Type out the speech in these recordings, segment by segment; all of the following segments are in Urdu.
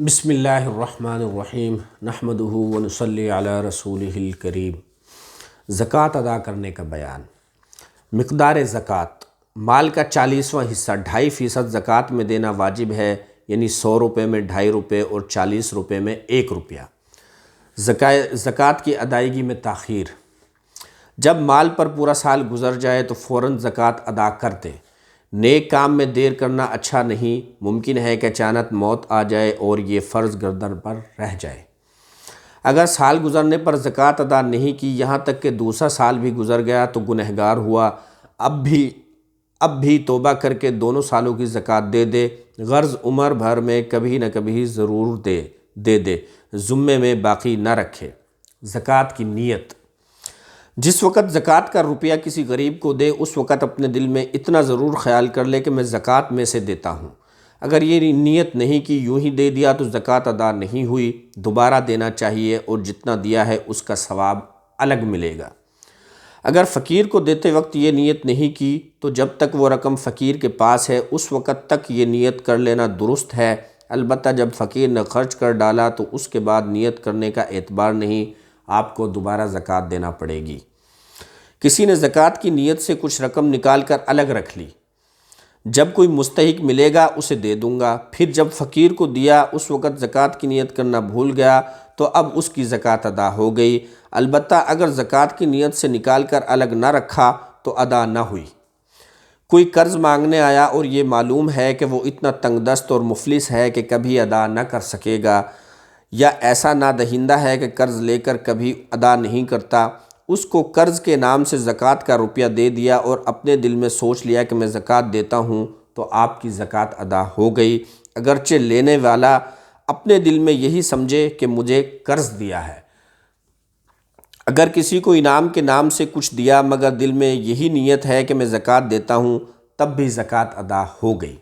بسم اللہ الرحمن الرحیم نحمدہ ونصلی علی رسولہ الکریم۔ زکوٰۃ ادا کرنے کا بیان۔ مقدار زکوٰۃ مال کا 40واں حصہ 2.5% زکوٰۃ میں دینا واجب ہے، یعنی 100 روپے میں 2.5 روپے اور 40 روپے میں 1 روپیہ۔ زکوٰۃ کی ادائیگی میں تاخیر۔ جب مال پر پورا سال گزر جائے تو فوراً زکوٰۃ ادا کر دے۔ نیک کام میں دیر کرنا اچھا نہیں، ممکن ہے کہ اچانک موت آ جائے اور یہ فرض گردن پر رہ جائے۔ اگر سال گزرنے پر زکوٰۃ ادا نہیں کی، یہاں تک کہ دوسرا سال بھی گزر گیا تو گنہگار ہوا۔ اب بھی توبہ کر کے دونوں سالوں کی زکوٰۃ دے دے، غرض عمر بھر میں کبھی نہ کبھی ضرور دے ذمے میں باقی نہ رکھے۔ زکوٰۃ کی نیت۔ جس وقت زکوٰۃ کا روپیہ کسی غریب کو دے، اس وقت اپنے دل میں اتنا ضرور خیال کر لے کہ میں زکوٰۃ میں سے دیتا ہوں۔ اگر یہ نیت نہیں کی، یوں ہی دے دیا تو زکوٰۃ ادا نہیں ہوئی، دوبارہ دینا چاہیے اور جتنا دیا ہے اس کا ثواب الگ ملے گا۔ اگر فقیر کو دیتے وقت یہ نیت نہیں کی تو جب تک وہ رقم فقیر کے پاس ہے اس وقت تک یہ نیت کر لینا درست ہے، البتہ جب فقیر نے خرچ کر ڈالا تو اس کے بعد نیت کرنے کا اعتبار نہیں، آپ کو دوبارہ زکوٰۃ دینا پڑے گی۔ کسی نے زکوٰۃ کی نیت سے کچھ رقم نکال کر الگ رکھ لی، جب کوئی مستحق ملے گا اسے دے دوں گا، پھر جب فقیر کو دیا اس وقت زکوٰۃ کی نیت کرنا بھول گیا تو اب اس کی زکوٰۃ ادا ہو گئی، البتہ اگر زکوٰۃ کی نیت سے نکال کر الگ نہ رکھا تو ادا نہ ہوئی۔ کوئی قرض مانگنے آیا اور یہ معلوم ہے کہ وہ اتنا تنگ دست اور مفلس ہے کہ کبھی ادا نہ کر سکے گا، یا ایسا نادہندہ ہے کہ قرض لے کر کبھی ادا نہیں کرتا، اس کو قرض کے نام سے زکوٰۃ کا روپیہ دے دیا اور اپنے دل میں سوچ لیا کہ میں زکوٰۃ دیتا ہوں، تو آپ کی زکوٰۃ ادا ہو گئی، اگرچہ لینے والا اپنے دل میں یہی سمجھے کہ مجھے قرض دیا ہے۔ اگر کسی کو انعام کے نام سے کچھ دیا مگر دل میں یہی نیت ہے کہ میں زکوٰۃ دیتا ہوں، تب بھی زکوٰۃ ادا ہو گئی۔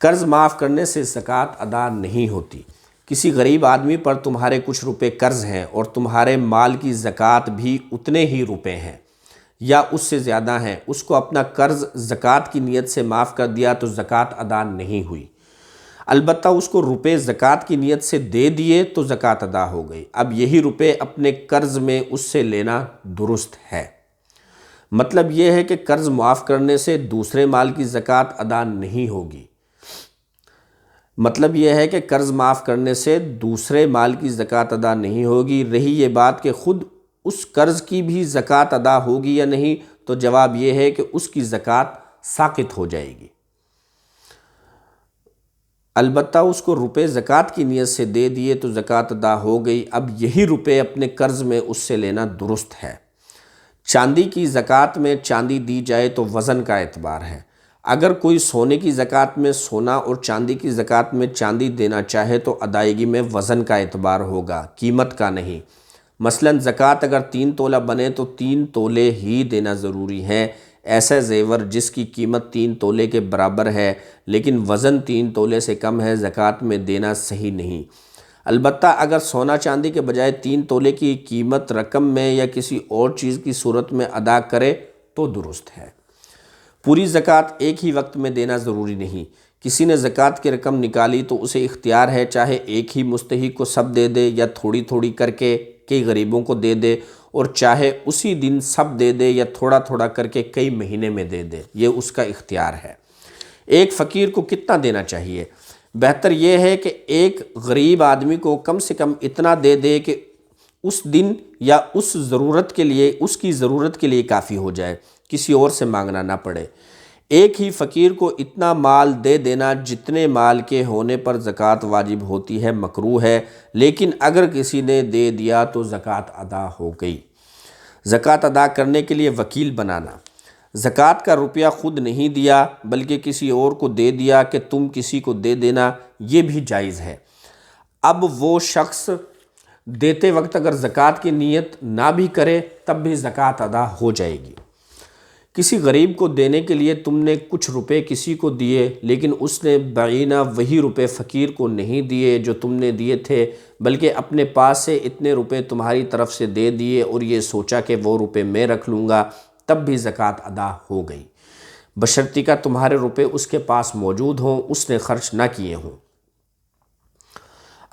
قرض معاف کرنے سے زکوٰۃ ادا نہیں ہوتی۔ کسی غریب آدمی پر تمہارے کچھ روپے قرض ہیں اور تمہارے مال کی زکوٰۃ بھی اتنے ہی روپے ہیں یا اس سے زیادہ ہیں، اس کو اپنا قرض زکوٰۃ کی نیت سے معاف کر دیا تو زکوٰۃ ادا نہیں ہوئی، البتہ اس کو روپے زکوٰۃ کی نیت سے دے دیے تو زکوٰۃ ادا ہو گئی۔ اب یہی روپے اپنے قرض میں اس سے لینا درست ہے۔ مطلب یہ ہے کہ قرض معاف کرنے سے دوسرے مال کی زکوٰۃ ادا نہیں ہوگی۔ رہی یہ بات کہ خود اس قرض کی بھی زکوٰۃ ادا ہوگی یا نہیں، تو جواب یہ ہے کہ اس کی زکوٰۃ ساقط ہو جائے گی، البتہ اس کو روپے زکوٰۃ کی نیت سے دے دیے تو زکوٰۃ ادا ہو گئی۔ اب یہی روپے اپنے قرض میں اس سے لینا درست ہے۔ چاندی کی زکوٰۃ میں چاندی دی جائے تو وزن کا اعتبار ہے۔ اگر کوئی سونے کی زکوٰۃ میں سونا اور چاندی کی زکوٰۃ میں چاندی دینا چاہے تو ادائیگی میں وزن کا اعتبار ہوگا، قیمت کا نہیں۔ مثلاً زکوٰۃ اگر 3 تولہ بنے تو 3 تولے ہی دینا ضروری ہے۔ ایسا زیور جس کی قیمت 3 تولے کے برابر ہے لیکن وزن 3 تولے سے کم ہے، زکوٰۃ میں دینا صحیح نہیں۔ البتہ اگر سونا چاندی کے بجائے 3 تولے کی قیمت رقم میں یا کسی اور چیز کی صورت میں ادا کرے تو درست ہے۔ پوری زکوٰۃ ایک ہی وقت میں دینا ضروری نہیں۔ کسی نے زکوٰۃ کی رقم نکالی تو اسے اختیار ہے، چاہے ایک ہی مستحق کو سب دے دے یا تھوڑی تھوڑی کر کے کئی غریبوں کو دے دے، اور چاہے اسی دن سب دے دے یا تھوڑا تھوڑا کر کے کئی مہینے میں دے دے، یہ اس کا اختیار ہے۔ ایک فقیر کو کتنا دینا چاہیے؟ بہتر یہ ہے کہ ایک غریب آدمی کو کم سے کم اتنا دے دے کہ اس دن یا اس کی ضرورت کے لیے کافی ہو جائے، کسی اور سے مانگنا نہ پڑے۔ ایک ہی فقیر کو اتنا مال دے دینا جتنے مال کے ہونے پر زکوٰۃ واجب ہوتی ہے مکروہ ہے، لیکن اگر کسی نے دے دیا تو زکوٰۃ ادا ہو گئی۔ زکوٰۃ ادا کرنے کے لیے وکیل بنانا۔ زکوٰۃ کا روپیہ خود نہیں دیا بلکہ کسی اور کو دے دیا کہ تم کسی کو دے دینا، یہ بھی جائز ہے۔ اب وہ شخص دیتے وقت اگر زکوٰۃ کی نیت نہ بھی کرے تب بھی زکوٰۃ ادا ہو جائے گی۔ کسی غریب کو دینے کے لیے تم نے کچھ روپے کسی کو دیے لیکن اس نے بعینہ وہی روپے فقیر کو نہیں دیے جو تم نے دیے تھے، بلکہ اپنے پاس سے اتنے روپے تمہاری طرف سے دے دیے اور یہ سوچا کہ وہ روپے میں رکھ لوں گا، تب بھی زکوٰۃ ادا ہو گئی، بشرطیکہ تمہارے روپے اس کے پاس موجود ہوں، اس نے خرچ نہ کیے ہوں۔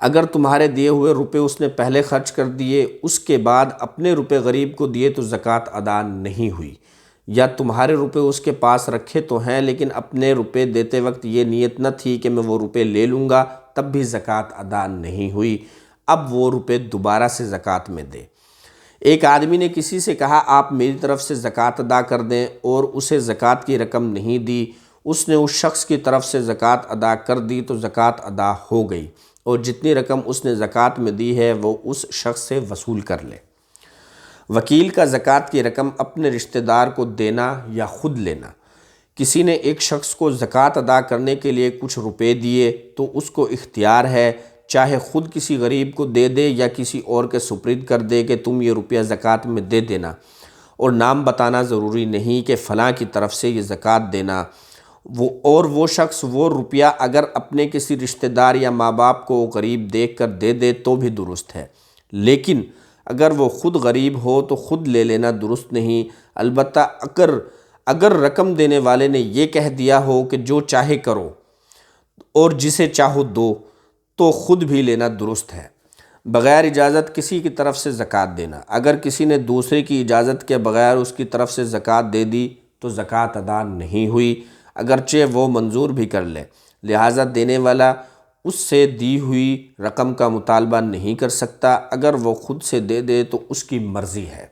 اگر تمہارے دیے ہوئے روپے اس نے پہلے خرچ کر دیے، اس کے بعد اپنے روپے غریب کو دیے تو زکوٰۃ ادا نہیں ہوئی، یا تمہارے روپے اس کے پاس رکھے تو ہیں لیکن اپنے روپے دیتے وقت یہ نیت نہ تھی کہ میں وہ روپے لے لوں گا، تب بھی زکوٰۃ ادا نہیں ہوئی، اب وہ روپے دوبارہ سے زکوٰۃ میں دے۔ ایک آدمی نے کسی سے کہا آپ میری طرف سے زکوٰۃ ادا کر دیں، اور اسے زکوٰۃ کی رقم نہیں دی، اس نے اس شخص کی طرف سے زکوٰۃ ادا کر دی تو زکوٰۃ ادا ہو گئی، اور جتنی رقم اس نے زکوٰۃ میں دی ہے وہ اس شخص سے وصول کر لے۔ وکیل کا زکوٰۃ کی رقم اپنے رشتہ دار کو دینا یا خود لینا۔ کسی نے ایک شخص کو زکوٰۃ ادا کرنے کے لیے کچھ روپے دیے تو اس کو اختیار ہے، چاہے خود کسی غریب کو دے دے یا کسی اور کے سپرد کر دے کہ تم یہ روپیہ زکوٰۃ میں دے دینا، اور نام بتانا ضروری نہیں کہ فلاں کی طرف سے یہ زکوٰۃ دینا۔ وہ شخص وہ روپیہ اگر اپنے کسی رشتہ دار یا ماں باپ کو غریب دیکھ کر دے دے تو بھی درست ہے، لیکن اگر وہ خود غریب ہو تو خود لے لینا درست نہیں۔ البتہ اگر رقم دینے والے نے یہ کہہ دیا ہو کہ جو چاہے کرو اور جسے چاہو دو، تو خود بھی لینا درست ہے۔ بغیر اجازت کسی کی طرف سے زکوٰۃ دینا۔ اگر کسی نے دوسرے کی اجازت کے بغیر اس کی طرف سے زکوٰۃ دے دی تو زکوٰۃ ادا نہیں ہوئی، اگرچہ وہ منظور بھی کر لے، لہٰذا دینے والا اس سے دی ہوئی رقم کا مطالبہ نہیں کر سکتا، اگر وہ خود سے دے دے تو اس کی مرضی ہے۔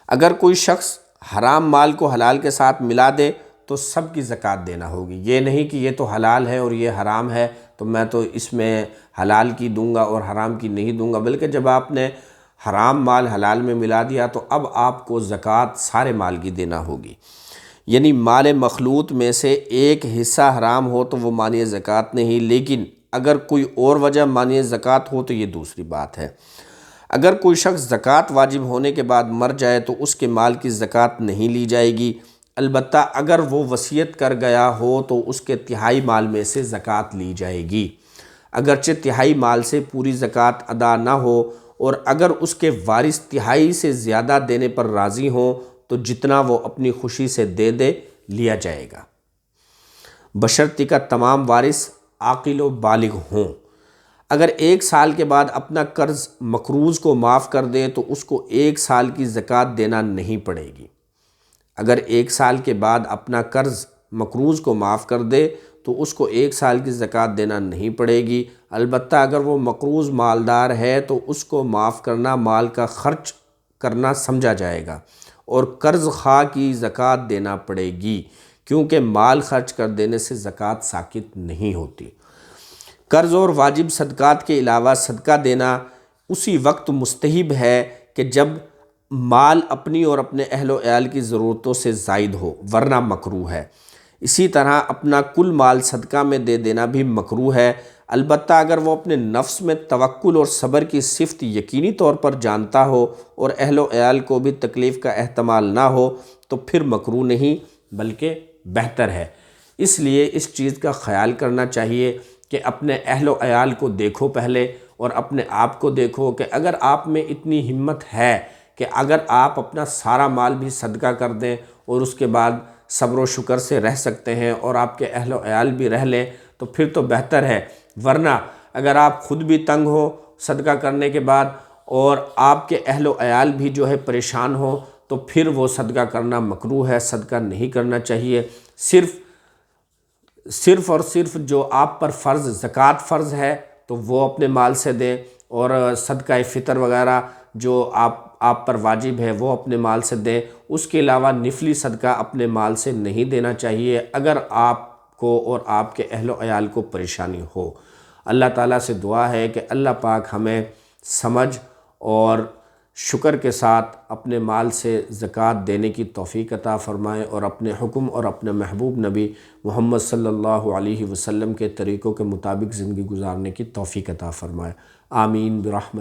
اگر کوئی شخص حرام مال کو حلال کے ساتھ ملا دے تو سب کی زکوٰۃ دینا ہوگی، یہ نہیں کہ یہ تو حلال ہے اور یہ حرام ہے تو میں تو اس میں حلال کی دوں گا اور حرام کی نہیں دوں گا، بلکہ جب آپ نے حرام مال حلال میں ملا دیا تو اب آپ کو زکوٰۃ سارے مال کی دینا ہوگی۔ یعنی مال مخلوط میں سے ایک حصہ حرام ہو تو وہ مانع زکوٰۃ نہیں، لیکن اگر کوئی اور وجہ مانع زکوٰۃ ہو تو یہ دوسری بات ہے۔ اگر کوئی شخص زکوٰۃ واجب ہونے کے بعد مر جائے تو اس کے مال کی زکوٰۃ نہیں لی جائے گی، البتہ اگر وہ وصیت کر گیا ہو تو اس کے تہائی مال میں سے زکوٰۃ لی جائے گی، اگرچہ تہائی مال سے پوری زکوٰۃ ادا نہ ہو، اور اگر اس کے وارث تہائی سے زیادہ دینے پر راضی ہوں تو جتنا وہ اپنی خوشی سے دے دے لیا جائے گا، بشرطیکہ کا تمام وارث عاقل و بالغ ہوں۔ اگر 1 سال کے بعد اپنا قرض مقروض کو معاف کر دے تو اس کو 1 سال کی زکوٰۃ دینا نہیں پڑے گی۔ اگر 1 سال کے بعد اپنا قرض مقروض کو معاف کر دے تو اس کو 1 سال کی زکوٰۃ دینا نہیں پڑے گی، البتہ اگر وہ مقروض مالدار ہے تو اس کو معاف کرنا مال کا خرچ کرنا سمجھا جائے گا، اور قرض خواہ کی زکوٰۃ دینا پڑے گی، کیونکہ مال خرچ کر دینے سے زکوٰۃ ساقط نہیں ہوتی۔ قرض اور واجب صدقات کے علاوہ صدقہ دینا اسی وقت مستحب ہے کہ جب مال اپنی اور اپنے اہل و عیال کی ضرورتوں سے زائد ہو، ورنہ مکروہ ہے۔ اسی طرح اپنا کل مال صدقہ میں دے دینا بھی مکروہ ہے، البتہ اگر وہ اپنے نفس میں توکل اور صبر کی صفت یقینی طور پر جانتا ہو اور اہل و عیال کو بھی تکلیف کا احتمال نہ ہو تو پھر مکروہ نہیں بلکہ بہتر ہے۔ اس لیے اس چیز کا خیال کرنا چاہیے کہ اپنے اہل و عیال کو دیکھو پہلے، اور اپنے آپ کو دیکھو کہ اگر آپ میں اتنی ہمت ہے کہ اگر آپ اپنا سارا مال بھی صدقہ کر دیں اور اس کے بعد صبر و شکر سے رہ سکتے ہیں اور آپ کے اہل و عیال بھی رہ لیں تو پھر تو بہتر ہے، ورنہ اگر آپ خود بھی تنگ ہو صدقہ کرنے کے بعد اور آپ کے اہل و عیال بھی جو ہے پریشان ہو تو پھر وہ صدقہ کرنا مکروہ ہے، صدقہ نہیں کرنا چاہیے۔ صرف اور صرف جو آپ پر زکوٰۃ فرض ہے تو وہ اپنے مال سے دیں، اور صدقہ فطر وغیرہ جو آپ پر واجب ہے وہ اپنے مال سے دیں، اس کے علاوہ نفلی صدقہ اپنے مال سے نہیں دینا چاہیے اگر آپ کو اور آپ کے اہل و عیال کو پریشانی ہو۔ اللہ تعالیٰ سے دعا ہے کہ اللہ پاک ہمیں سمجھ اور شکر کے ساتھ اپنے مال سے زکوٰۃ دینے کی توفیق عطا فرمائے، اور اپنے حکم اور اپنے محبوب نبی محمد صلی اللہ علیہ وسلم کے طریقوں کے مطابق زندگی گزارنے کی توفیق عطا فرمائے۔ آمین برحمت۔